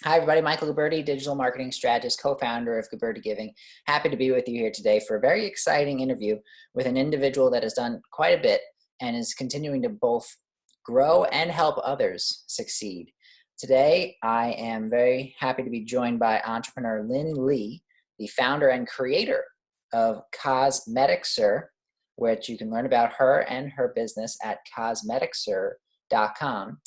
Hi, everybody. Michael Guberti, digital marketing strategist, co-founder of Guberti Giving. Happy to be with you here today for a very exciting interview with an individual that has done quite a bit and is continuing to both grow and help others succeed. Today, I am very happy to be joined by entrepreneur Lynn Lee, the founder and creator of Cosmetixer, which you can learn about her and her business at cosmetixer.com.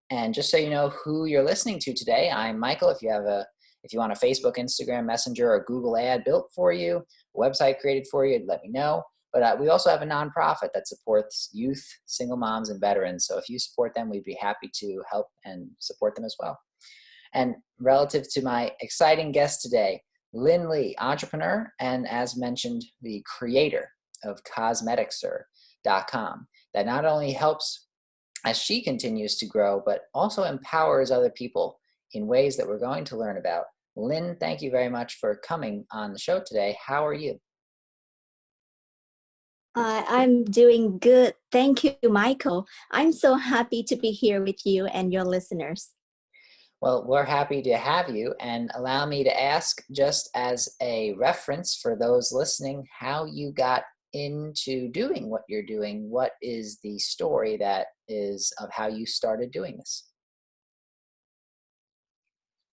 And just so you know who you're listening to today, I'm Michael. If you want a Facebook, Instagram, Messenger, or Google ad built for you, a website created for you, let me know. But we also have a nonprofit that supports youth, single moms, and veterans. So if you support them, we'd be happy to help and support them as well. And relative to my exciting guest today, Lynn Lee, entrepreneur, and as mentioned, the creator of Cosmetixer.com, that not only helps as she continues to grow, but also empowers other people in ways that we're going to learn about. Lynn, thank you very much for coming on the show today. How are you? I'm doing good. Thank you, Michael. I'm so happy to be here with you and your listeners. Well, we're happy to have you, and allow me to ask, just as a reference for those listening, how you got into doing what you're doing. What is the story that is of how you started doing this?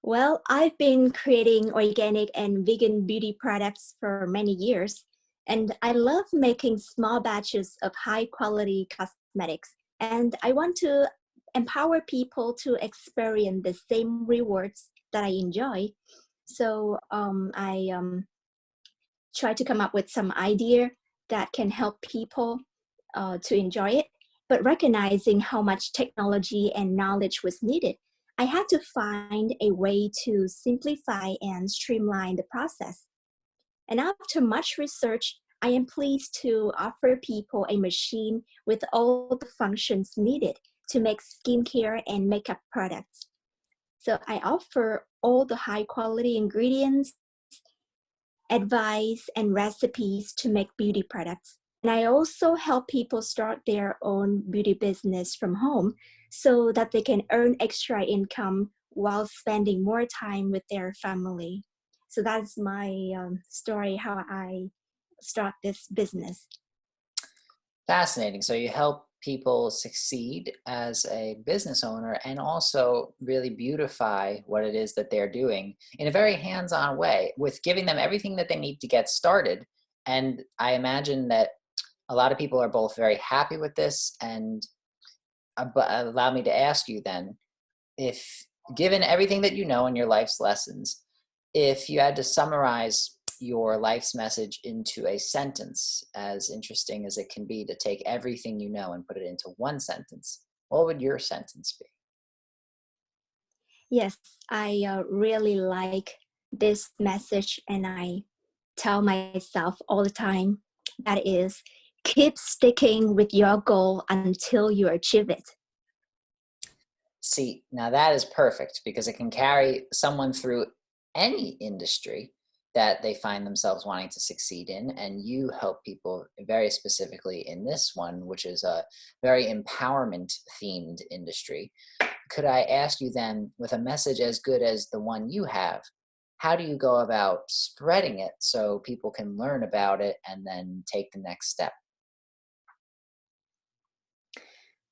Well, I've been creating organic and vegan beauty products for many years, and I love making small batches of high quality cosmetics. And I want to empower people to experience the same rewards that I enjoy. So I try to come up with some idea that can help people to enjoy it, but recognizing how much technology and knowledge was needed, I had to find a way to simplify and streamline the process. And after much research, I am pleased to offer people a machine with all the functions needed to make skincare and makeup products. So I offer all the high quality ingredients, advice, and recipes to make beauty products. And I also help people start their own beauty business from home so that they can earn extra income while spending more time with their family. So that's my story, how I start this business. Fascinating. So you help people succeed as a business owner and also really beautify what it is that they're doing in a very hands-on way, with giving them everything that they need to get started. And I imagine that a lot of people are both very happy with this, and but allow me to ask you then, if given everything that you know in your life's lessons, if you had to summarize your life's message into a sentence, as interesting as it can be to take everything you know and put it into one sentence, what would your sentence be? Yes, I really like this message, and I tell myself all the time, that is, keep sticking with your goal until you achieve it. See, now that is perfect, because it can carry someone through any industry that they find themselves wanting to succeed in. And you help people very specifically in this one, which is a very empowerment themed industry. Could I ask you then, with a message as good as the one you have, how do you go about spreading it so people can learn about it and then take the next step?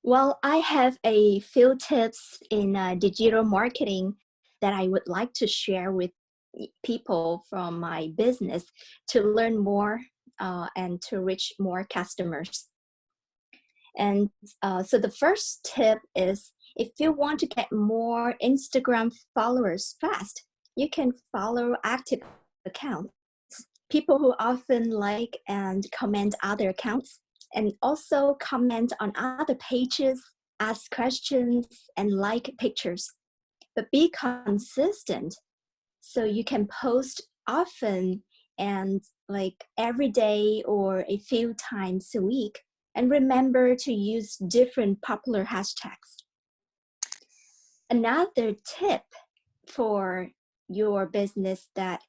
Well, I have a few tips in digital marketing that I would like to share with people from my business to learn more and to reach more customers. And so the first tip is, if you want to get more Instagram followers fast, you can follow active accounts, people who often like and comment other accounts, and also comment on other pages, ask questions, and like pictures. But be consistent, so you can post often and like every day or a few times a week. And remember to use different popular hashtags. Another tip for your business, that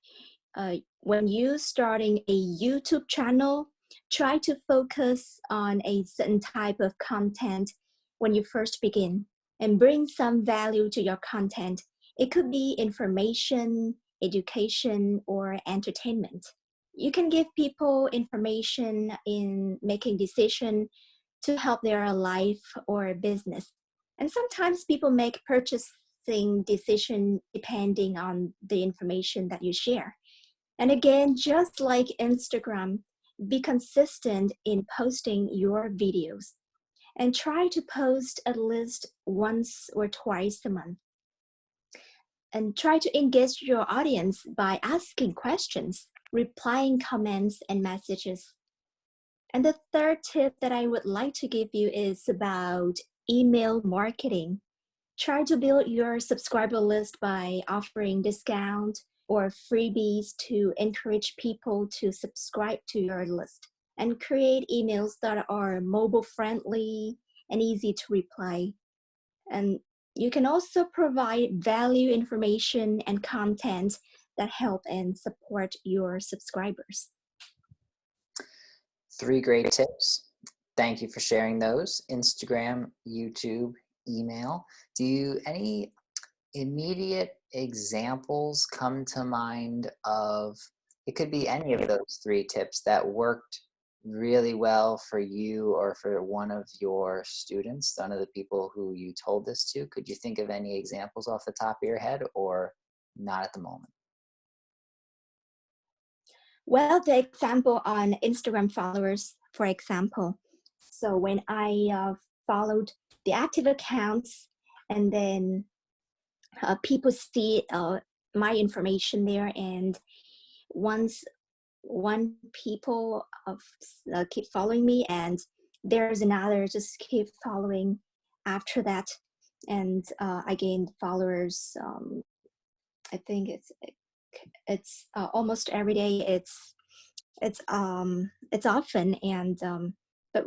when you starting a YouTube channel, try to focus on a certain type of content when you first begin, and bring some value to your content, It could be information, education, or entertainment. You can give people information in making decision to help their life or business. And sometimes people make purchasing decision depending on the information that you share. And again, just like Instagram, be consistent in posting your videos and try to post at least once or twice a month. And try to engage your audience by asking questions, replying comments and messages. And the third tip that I would like to give you is about email marketing. Try to build your subscriber list by offering discount or freebies to encourage people to subscribe to your list. And create emails that are mobile friendly and easy to reply. And you can also provide value information and content that help and support your subscribers. 3 great tips. Thank you for sharing those. Instagram, YouTube, email. Do you any immediate examples come to mind of, it could be any of those 3 tips that worked really well for you or for one of your students, one of the people who you told this to? Could you think of any examples off the top of your head, or not at the moment? Well, the example on Instagram followers, for example. So when I followed the active accounts, and then people see my information there, and once one people keep following me, and there's another just keep following after that, and I gained followers. I think it's almost every day. It's often, and but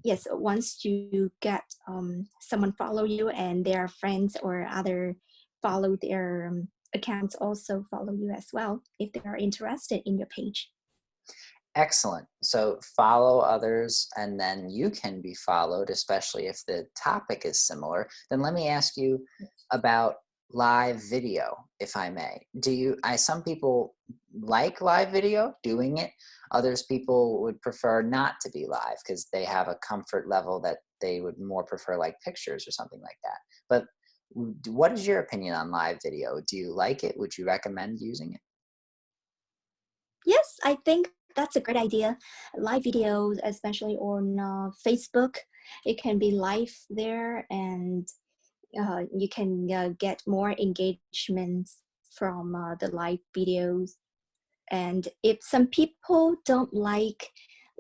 yes, once you get someone follow you and their friends or other follow their accounts also follow you as well if they are interested in your page. Excellent. So follow others and then you can be followed, especially if the topic is similar. Then let me ask you about live video, if I may. Some people like live video, doing it. Others people would prefer not to be live because they have a comfort level that they would more prefer like pictures or something like that. But what is your opinion on live video? Do you like it? Would you recommend using it? Yes, I think that's a great idea. Live videos, especially on Facebook, it can be live there, and you can get more engagements from the live videos. And if some people don't like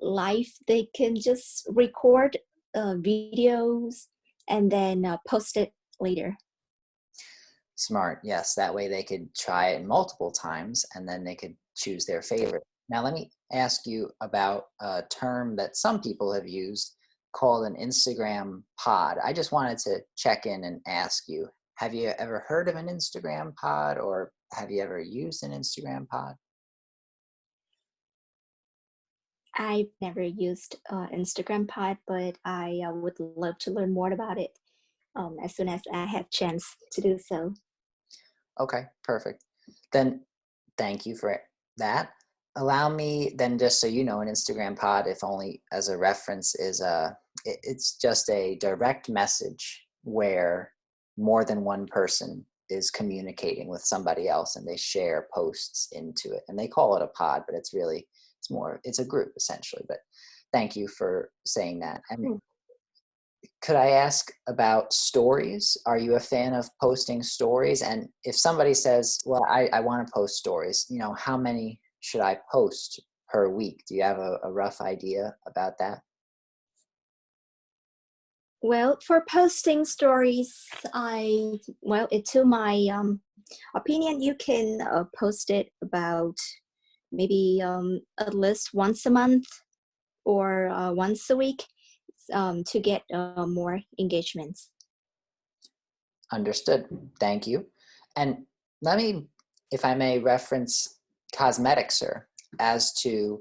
live, they can just record videos and then post it later. Smart. Yes. That way they could try it multiple times and then they could choose their favorite. Now, let me ask you about a term that some people have used called an Instagram pod. I just wanted to check in and ask you, have you ever heard of an Instagram pod, or have you ever used an Instagram pod? I've never used Instagram Pod, but I would love to learn more about it as soon as I have chance to do so. Okay, perfect. Then thank you for that. Allow me then, just so you know, an Instagram pod, if only as a reference, is it's just a direct message where more than one person is communicating with somebody else and they share posts into it. And they call it a pod, but it's a group essentially. But thank you for saying that. And Hmm. could I ask about stories? Are you a fan of posting stories? And if somebody says, well, I want to post stories, how many should I post per week? Do you have a rough idea about that? Well, for posting stories, to my opinion, you can post it about maybe at least once a month or once a week to get more engagements. Understood. Thank you. And let me, if I may, reference Cosmetixer as to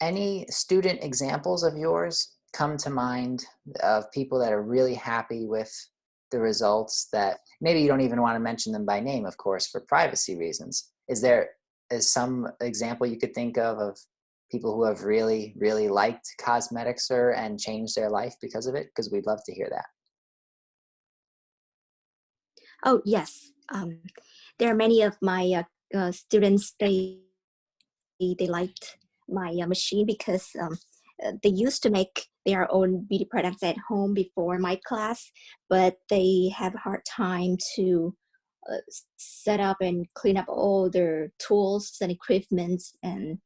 any student examples of yours come to mind of people that are really happy with the results that maybe you don't even want to mention them by name, of course, for privacy reasons. Is some example you could think of people who have really, really liked Cosmetixer and changed their life because of it? Because we'd love to hear that. Oh, yes. There are many of my students, they liked my machine because they used to make their own beauty products at home before my class, but they have a hard time to set up and clean up all their tools and equipment. And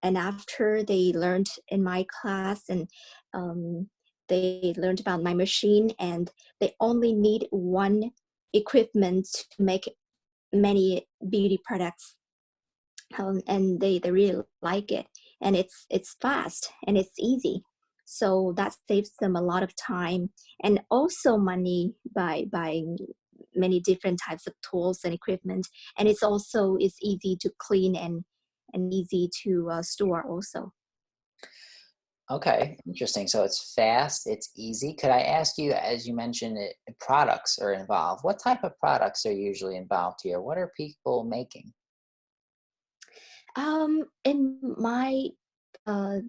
after they learned in my class, and they learned about my machine, and they only need one equipment to make many beauty products, and they really like it, and it's fast and it's easy, so that saves them a lot of time and also money by buying many different types of tools and equipment, and it's easy to clean and easy to store also. Okay, interesting. So it's fast, it's easy. Could I ask you, as you mentioned, products are involved. What type of products are usually involved here? What are people making? In my uh,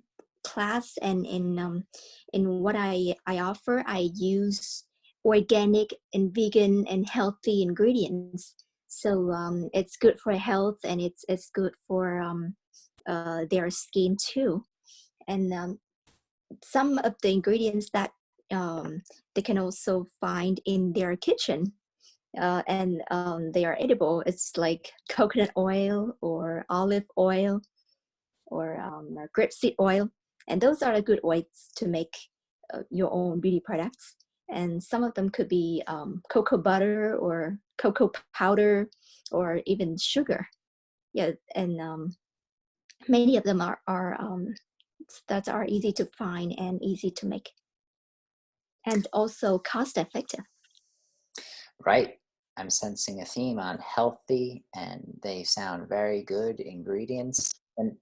class and in what I offer, I use organic and vegan and healthy ingredients. So it's good for health, and it's good for their skin too. And some of the ingredients that they can also find in their kitchen, and they are edible. It's like coconut oil or olive oil or grapeseed oil. And those are good oils to make your own beauty products. And some of them could be cocoa butter or cocoa powder or even sugar. Yeah, and many of them are that are easy to find and easy to make, and also cost effective. Right. I'm sensing a theme on healthy, and they sound very good ingredients. And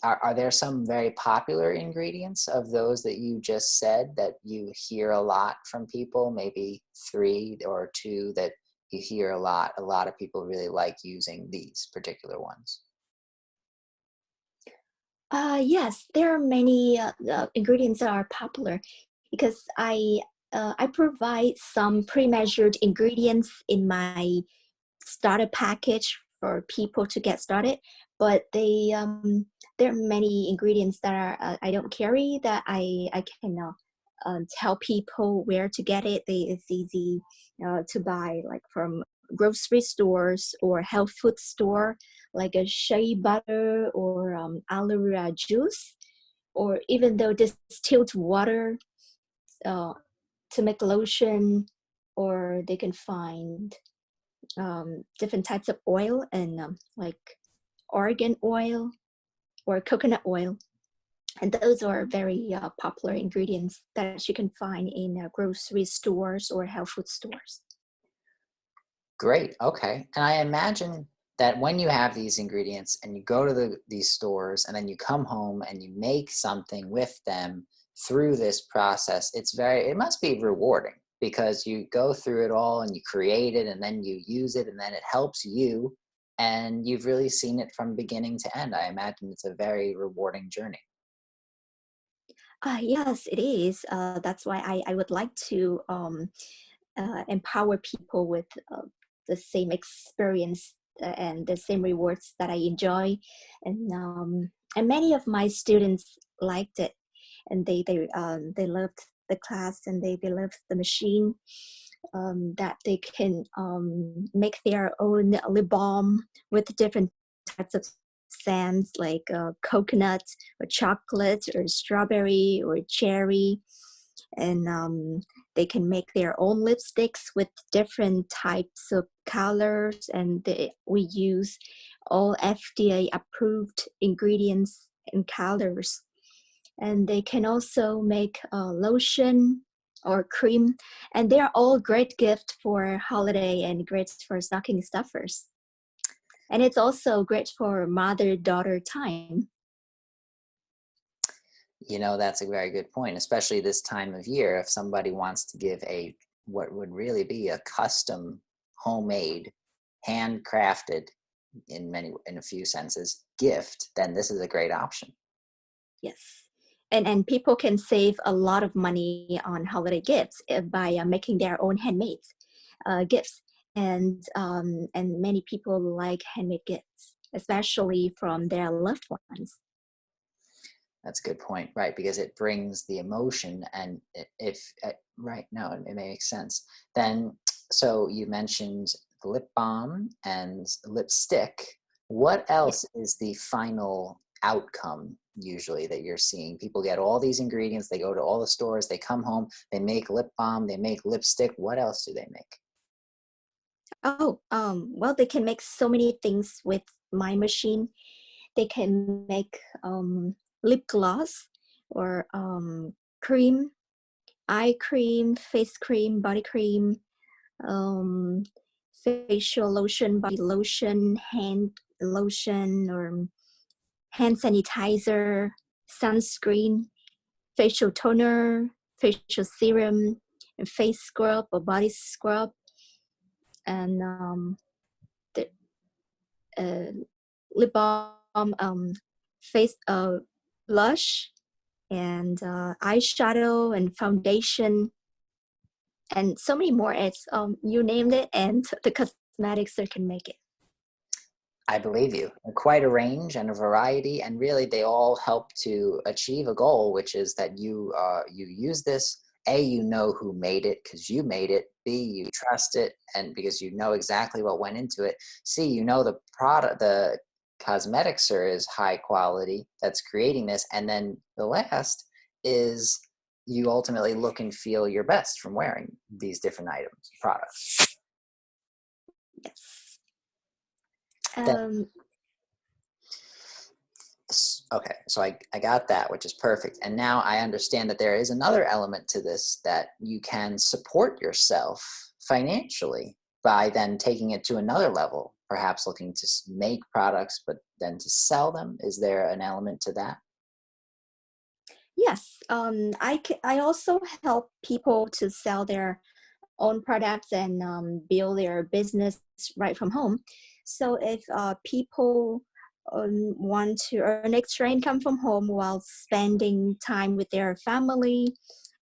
are there some very popular ingredients of those that you just said that you hear a lot from people? Maybe three or two that you hear a lot. A lot of people really like using these particular ones. Yes, there are many ingredients that are popular because I provide some pre-measured ingredients in my starter package for people to get started. But there are many ingredients that are I don't carry, that I can tell people where to get it. It's easy to buy, like from grocery stores or health food store, like a shea butter or aloe vera juice, or even though distilled water uh, to make lotion, or they can find different types of oil, and like argan oil or coconut oil. And those are very popular ingredients that you can find in grocery stores or health food stores. Great. Okay. And I imagine that when you have these ingredients and you go to these stores and then you come home and you make something with them through this process, it must be rewarding because you go through it all and you create it and then you use it and then it helps you and you've really seen it from beginning to end. I imagine it's a very rewarding journey. Yes, it is. That's why I would like to empower people with the same experience and the same rewards that I enjoy. And many of my students liked it, and they loved the class, and they loved the machine, that they can make their own lip balm with different types of scents, like coconut or chocolate or strawberry or cherry. And they can make their own lipsticks with different types of colors, and we use all FDA approved ingredients and colors. And they can also make lotion or cream, and they are all great gift for holiday and great for stocking stuffers. And it's also great for mother-daughter time. That's a very good point, especially this time of year. If somebody wants to give what would really be a custom, homemade, handcrafted, in a few senses, gift, then this is a great option. Yes. And people can save a lot of money on holiday gifts by making their own handmade gifts. And many people like handmade gifts, especially from their loved ones. That's a good point, right? Because it brings the emotion, and if right, no, it makes sense. Then, so you mentioned lip balm and lipstick. What Yeah. else is the final outcome usually that you're seeing? People get all these ingredients, they go to all the stores, they come home, they make lip balm, they make lipstick. What else do they make? Oh, well, they can make so many things with my machine. They can make lip gloss or cream, eye cream, face cream, body cream, um, facial lotion, body lotion, hand lotion, or hand sanitizer, sunscreen, facial toner, facial serum, and face scrub or body scrub, and the lip balm, face blush, and eyeshadow and foundation, and so many more. It's you named it, and the cosmetics can make it. I believe you. Quite a range and a variety, and really they all help to achieve a goal, which is that you use this. A, you know who made it because you made it. B, you trust it, and because you know exactly what went into it. C, you know the product, the Cosmetixer is high quality that's creating this, and then the last is you ultimately look and feel your best from wearing these different items, products. Yes. Then Um, Okay, so I got that, which is perfect. And now I understand that there is another element to this that you can support yourself financially by then taking it to another level, perhaps looking to make products, but then to sell them. Is there an element to that? yes. I also help people to sell their own products and build their business right from home. So if people want to earn extra income from home while spending time with their family,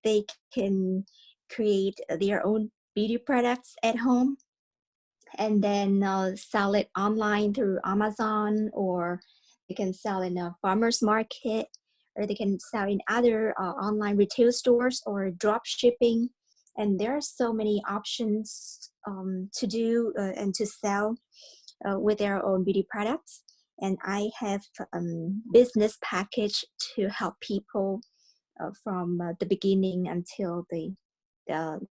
they can create their own beauty products at home and then sell it online through Amazon, or they can sell in a farmer's market, or they can sell in other online retail stores or drop shipping. And there are so many options to do and to sell with their own beauty products. And I have business package to help people from the beginning until they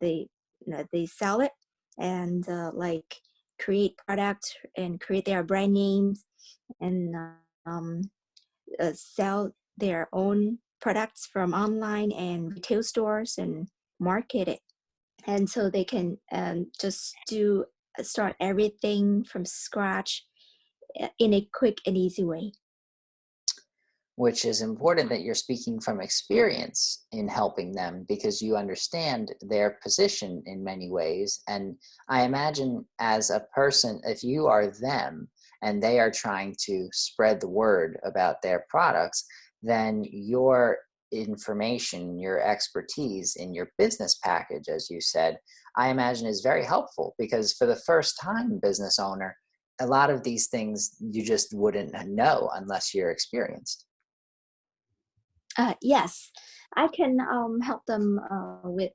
they sell it, and like create product and create their brand names, and um, sell their own products from online and retail stores and market it. And so they can just do start everything from scratch in a quick and easy way. Which is important that you're speaking from experience in helping them because you understand their position in many ways. And I imagine as a person, if you are them and they are trying to spread the word about their products, then your information, your expertise in your business package, as you said, I imagine is very helpful because for the first time business owner, a lot of these things you just wouldn't know unless you're experienced. Yes, I can help them with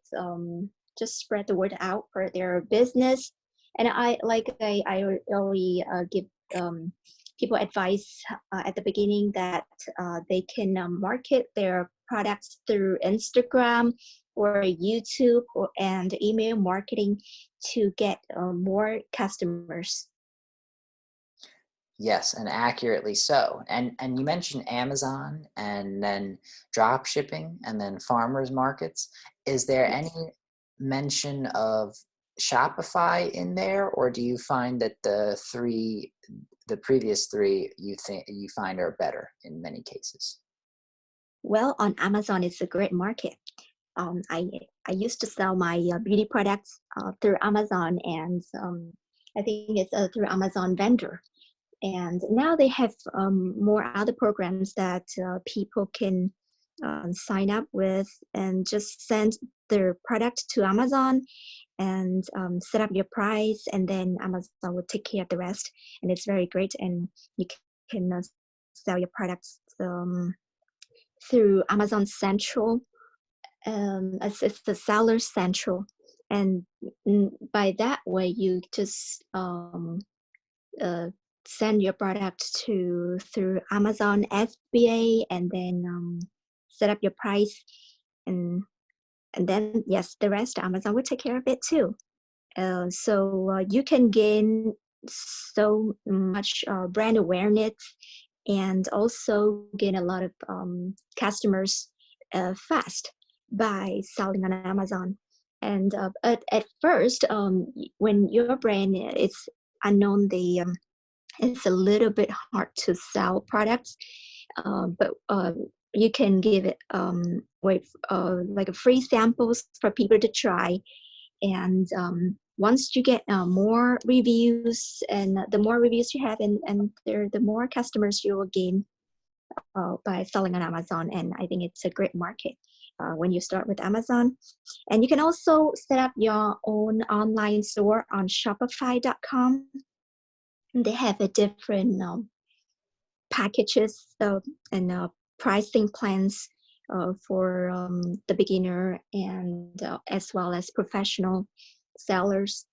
just spread the word out for their business. And I already give people advice at the beginning that they can market their products through Instagram or YouTube and email marketing to get more customers. Yes, and accurately so. And you mentioned Amazon and then drop shipping and then farmers markets. Is there any Yes. mention of Shopify in there, or do you find that the previous three you find are better in many cases? Well, on Amazon, it's a great market. I used to sell my beauty products through Amazon, and I think it's through Amazon vendor. And now they have more other programs that people can sign up with and just send their product to Amazon and set up your price, and then Amazon will take care of the rest. And it's very great, and you can sell your products through Amazon Central. It's the Seller Central, and by that way, you just uh, send your product to through Amazon FBA, and then set up your price, and then yes, the rest Amazon will take care of it too. So you can gain so much brand awareness, and also gain a lot of customers fast by selling on Amazon. And at first, when your brand is unknown, it's a little bit hard to sell products, but you can give it like a free samples for people to try. And once you get more reviews, and the more reviews you have, and the more customers you will gain by selling on Amazon. And I think it's a great market when you start with Amazon. And you can also set up your own online store on Shopify.com. They have a different packages and pricing plans for the beginner, and as well as professional sellers.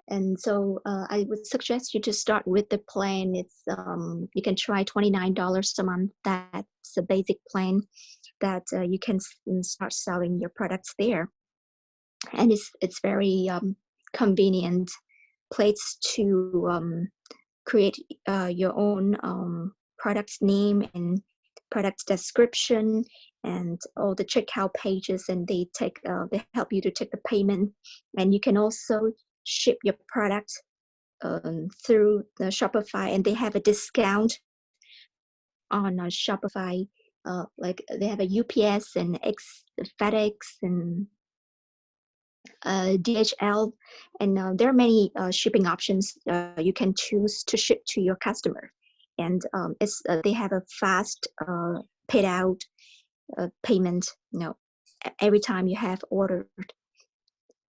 And so I would suggest you to start with the plan. It's you can try $29 a month. That's a basic plan that you can start selling your products there. And it's very convenient place to create your own product name and product description and all the checkout pages, and they help you to take the payment. And you can also ship your product through the Shopify, and they have a discount on Shopify. Like they have a UPS and FedEx and DHL, and there are many shipping options you can choose to ship to your customer. And they have a fast paid out payment, every time you have ordered.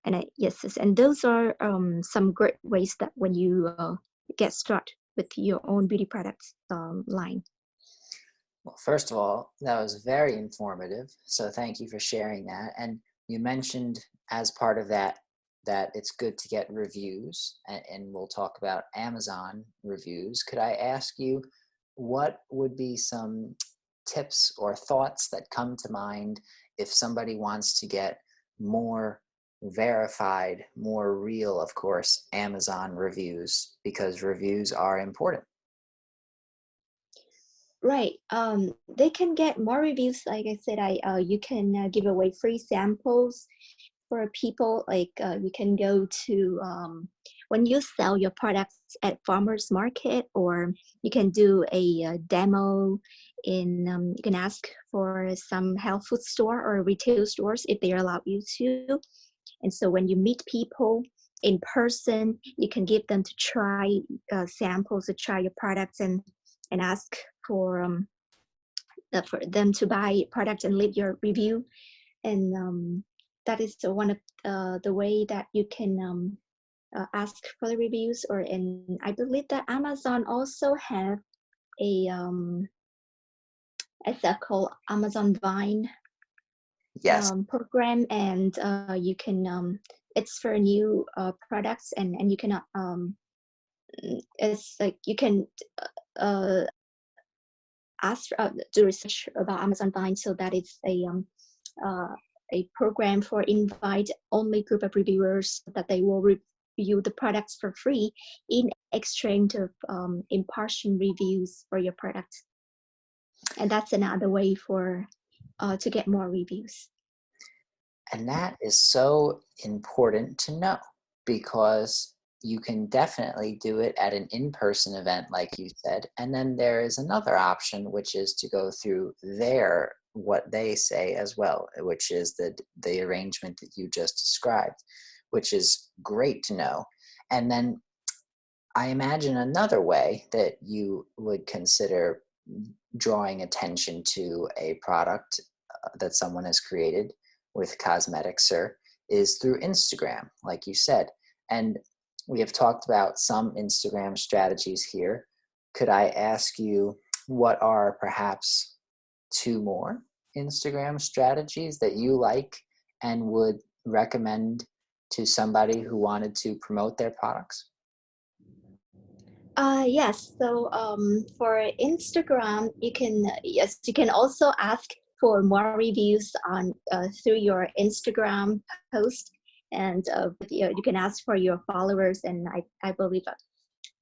And yes, and those are some great ways that when you get started with your own beauty products line. Well, first of all, that was very informative. So thank you for sharing that. And you mentioned as part of that it's good to get reviews, and we'll talk about Amazon reviews. Could I ask you, what would be some tips or thoughts that come to mind if somebody wants to get more verified, more real, of course, Amazon reviews, because reviews are important? Right. They can get more reviews. Like I said, you can give away free samples for people. Like you can go to when you sell your products at farmers market, or you can do a demo in. You can ask for some health food store or retail stores if they allow you to. And so when you meet people in person, you can give them to try samples, to try your products, and ask for them to buy product and leave your review. And that is one of the way that you can ask for the reviews. And I believe that Amazon also have a it's called Amazon Vine Yes. program, and you can it's for new products, and you cannot it's like you can uh, ask do research about Amazon Vine. So that it's a program for invite only group of reviewers that they will review the products for free in exchange of impartial reviews for your products. And that's another way for to get more reviews. And that is so important to know, because you can definitely do it at an in-person event, like you said. And then there is another option, which is to go through their what they say as well, which is the arrangement that you just described, which is great to know. And then I imagine another way that you would consider drawing attention to a product that someone has created with Cosmetixer is through Instagram, like you said. And we have talked about some Instagram strategies here. Could I ask you what are perhaps two more Instagram strategies that you like and would recommend to somebody who wanted to promote their products? Yes. So for Instagram, you can yes, you can also ask for more reviews on through your Instagram post, and you can ask for your followers, and I believe that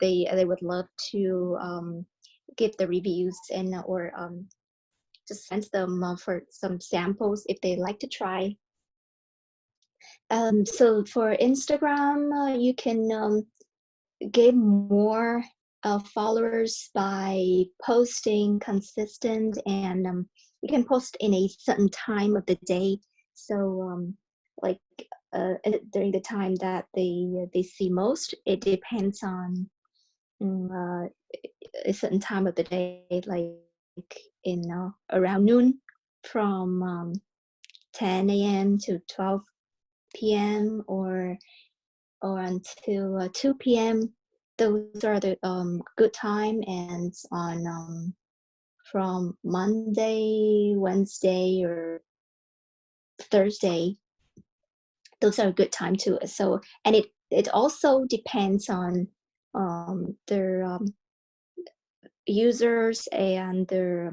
they would love to give the reviews and or just send them for some samples if they like to try. So for Instagram, you can get more followers by posting consistent, and you can post in a certain time of the day. So like during the time that they see most, it depends on uh, a certain time of the day, like in around noon, from 10 a.m. to 12 p.m. or until 2 p.m. Those are the good time, and on from Monday, Wednesday, or Thursday, those are a good time too. So, and it also depends on their users and their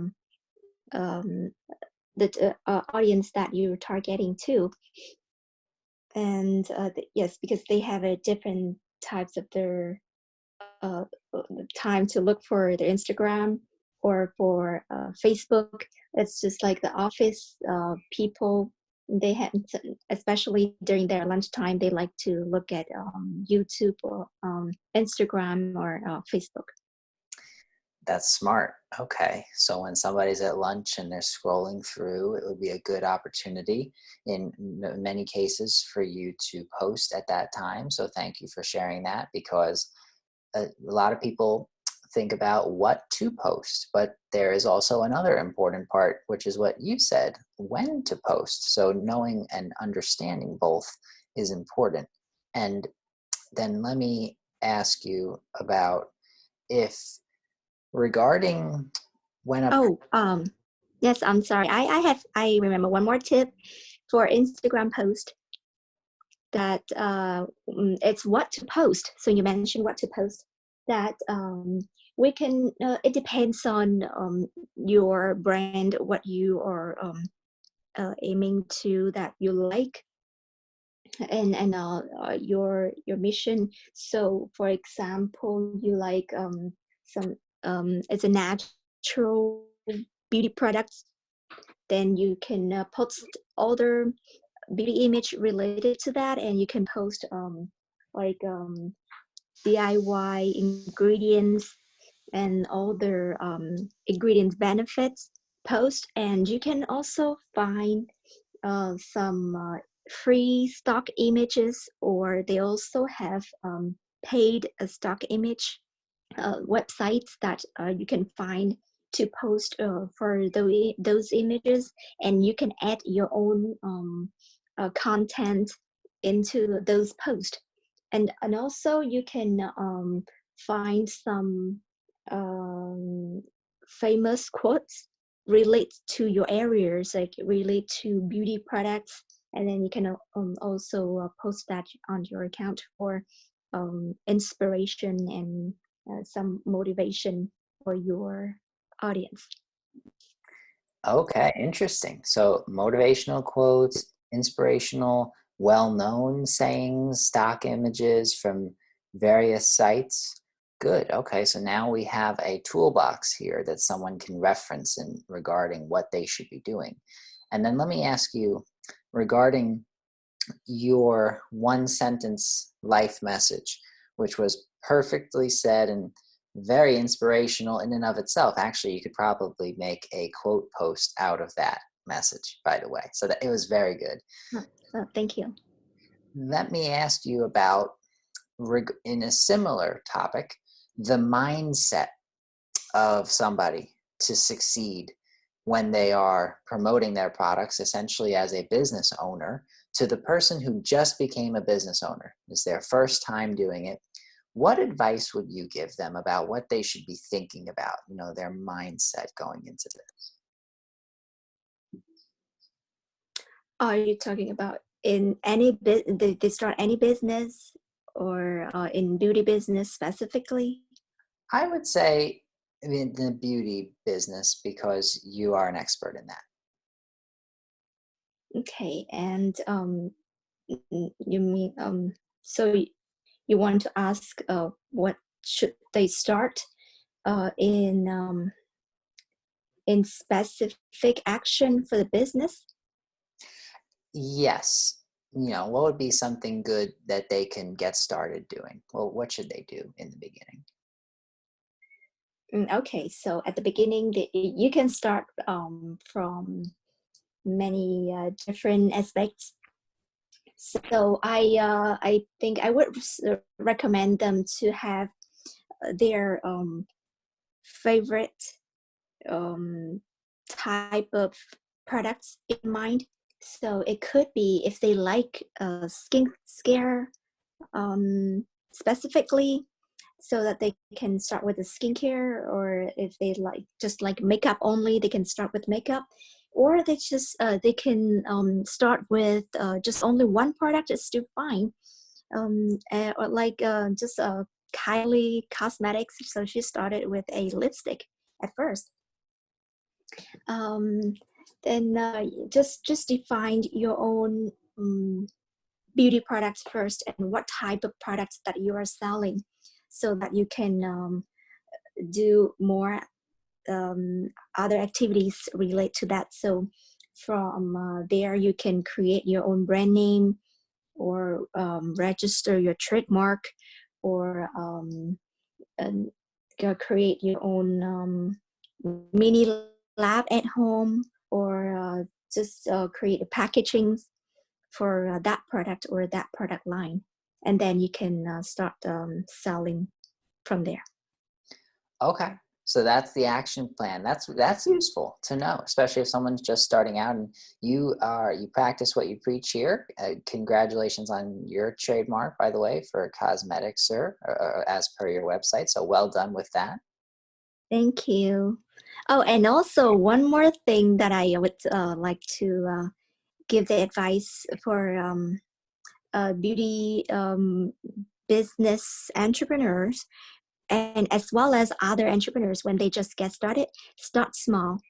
um, the audience that you're targeting too. And yes, because they have a different types of their uh, time to look for their Instagram or for Facebook. It's just like the office people. They have, especially during their lunchtime, they like to look at YouTube or Instagram or Facebook. That's smart. Okay. So when somebody's at lunch and they're scrolling through, it would be a good opportunity in many cases for you to post at that time. So thank you for sharing that, because a lot of people think about what to post, but there is also another important part, which is what you said, when to post. So knowing and understanding both is important. And then let me ask you about if regarding when a Oh, yes, I'm sorry. I remember one more tip for Instagram post that it's what to post. So you mentioned what to post. That we can. It depends on your brand, what you are aiming to, that you like, and your mission. So, for example, you like some it's a natural beauty products, then you can post other beauty image related to that, and you can post like DIY ingredients and all their ingredient benefits post. And you can also find some free stock images, or they also have paid stock image websites that you can find to post for those images, and you can add your own content into those posts. And also you can find some um, famous quotes relate to your areas, like relate to beauty products, and then you can also post that on your account for inspiration and some motivation for your audience. Okay, interesting. So motivational quotes, inspirational, well-known sayings, stock images from various sites. Good. Okay, so now we have a toolbox here that someone can reference in regarding what they should be doing. And then let me ask you regarding your one sentence life message, which was perfectly said and very inspirational in and of itself. Actually, you could probably make a quote post out of that message, by the way. So that it was very good. Thank you. Let me ask you about, in a similar topic, the mindset of somebody to succeed when they are promoting their products, essentially as a business owner, to the person who just became a business owner. It's their first time doing it. What advice would you give them about what they should be thinking about, their mindset going into this? Are you talking about in any they start any business, or in beauty business specifically? I would say in the beauty business, because you are an expert in that. Okay, and you mean so you want to ask what should they start in specific action for the business? Yes. What would be something good that they can get started doing? Well, what should they do in the beginning? Okay, so at the beginning, you can start from many different aspects. So I think I would recommend them to have their favorite type of products in mind. So it could be if they like skincare specifically, so that they can start with the skincare, or if they just like makeup only, they can start with makeup, or they can start with just only one product is still fine. Or like just Kylie Cosmetics, so she started with a lipstick at first. um, then just define your own beauty products first, and what type of products that you are selling, so that you can do more other activities relate to that. So from there you can create your own brand name, or register your trademark, or and create your own mini lab at home, or just create a packaging for that product or that product line, and then you can start selling from there. Okay. So that's the action plan. That's useful to know, especially if someone's just starting out and you practice what you preach here. Congratulations on your trademark, by the way, for Cosmetixer, as per your website. So well done with that. Thank you. Oh, and also one more thing that I would like to give the advice for beauty business entrepreneurs, and as well as other entrepreneurs when they just get started. Start small.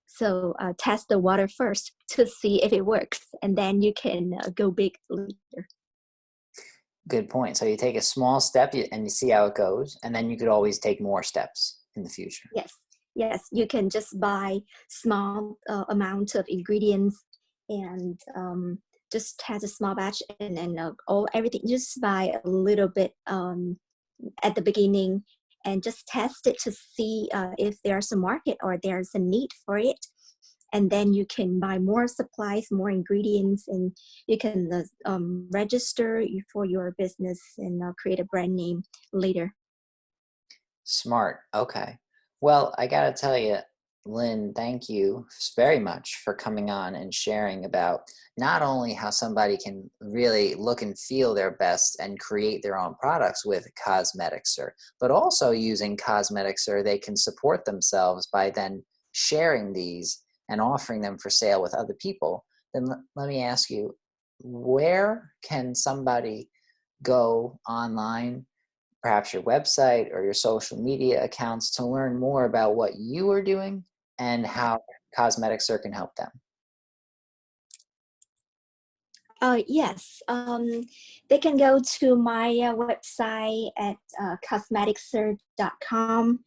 So test the water first to see if it works, and then you can go big later. Good point. So you take a small step and you see how it goes, and then you could always take more steps in the future. Yes, you can just buy small amount of ingredients, and just test a small batch, and then everything, just buy a little bit at the beginning, and just test it to see if there's a market or there's a need for it. And then you can buy more supplies, more ingredients, and you can register for your business and create a brand name later. Smart. Okay. Well, I got to tell you, Lynn, thank you very much for coming on and sharing about not only how somebody can really look and feel their best and create their own products with Cosmetixer, but also using Cosmetixer, they can support themselves by then sharing these and offering them for sale with other people. Then let me ask you, where can somebody go online, perhaps your website or your social media accounts, to learn more about what you are doing and how Cosmetixer can help them? Yes, they can go to my website at cosmetixer.com,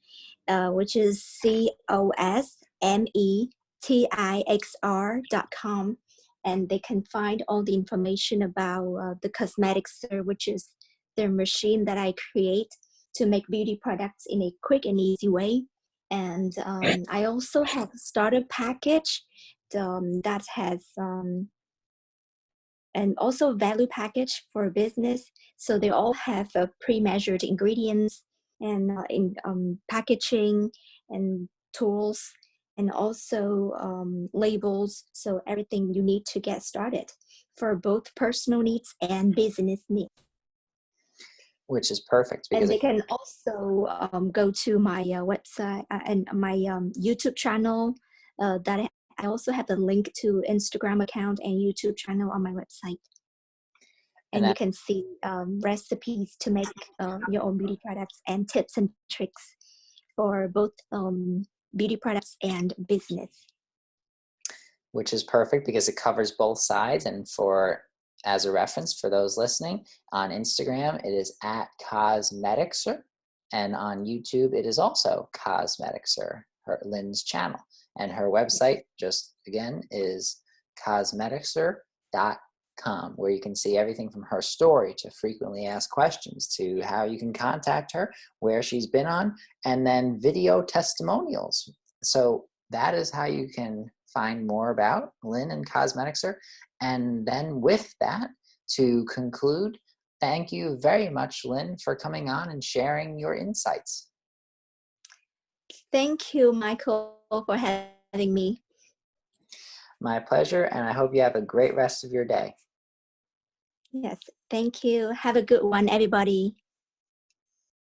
which is COSMETIXR.com, and they can find all the information about the Cosmetixer, which is their machine that I create. to make beauty products in a quick and easy way. And I also have a starter package that has and also value package for business. So they all have pre-measured ingredients and in packaging and tools and also labels. So everything you need to get started for both personal needs and business needs. Which is perfect because And they can also go to my website and my YouTube channel that I also have the link to Instagram account and YouTube channel on my website. And you can see recipes to make your own beauty products and tips and tricks for both beauty products and business. which is perfect because it covers both sides. And as a reference for those listening, on Instagram, it is at Cosmetixer. And on YouTube, it is also Cosmetixer, Linhs channel. And her website, just again, is cosmetixer.com, where you can see everything from her story to frequently asked questions to how you can contact her, where she's been on, and then video testimonials. So that is how you can find more about Lynn and Cosmetixer. And then with that, to conclude, thank you very much, Lynn, for coming on and sharing your insights. Thank you, Michael, for having me. My pleasure, and I hope you have a great rest of your day. Yes, thank you. Have a good one, everybody.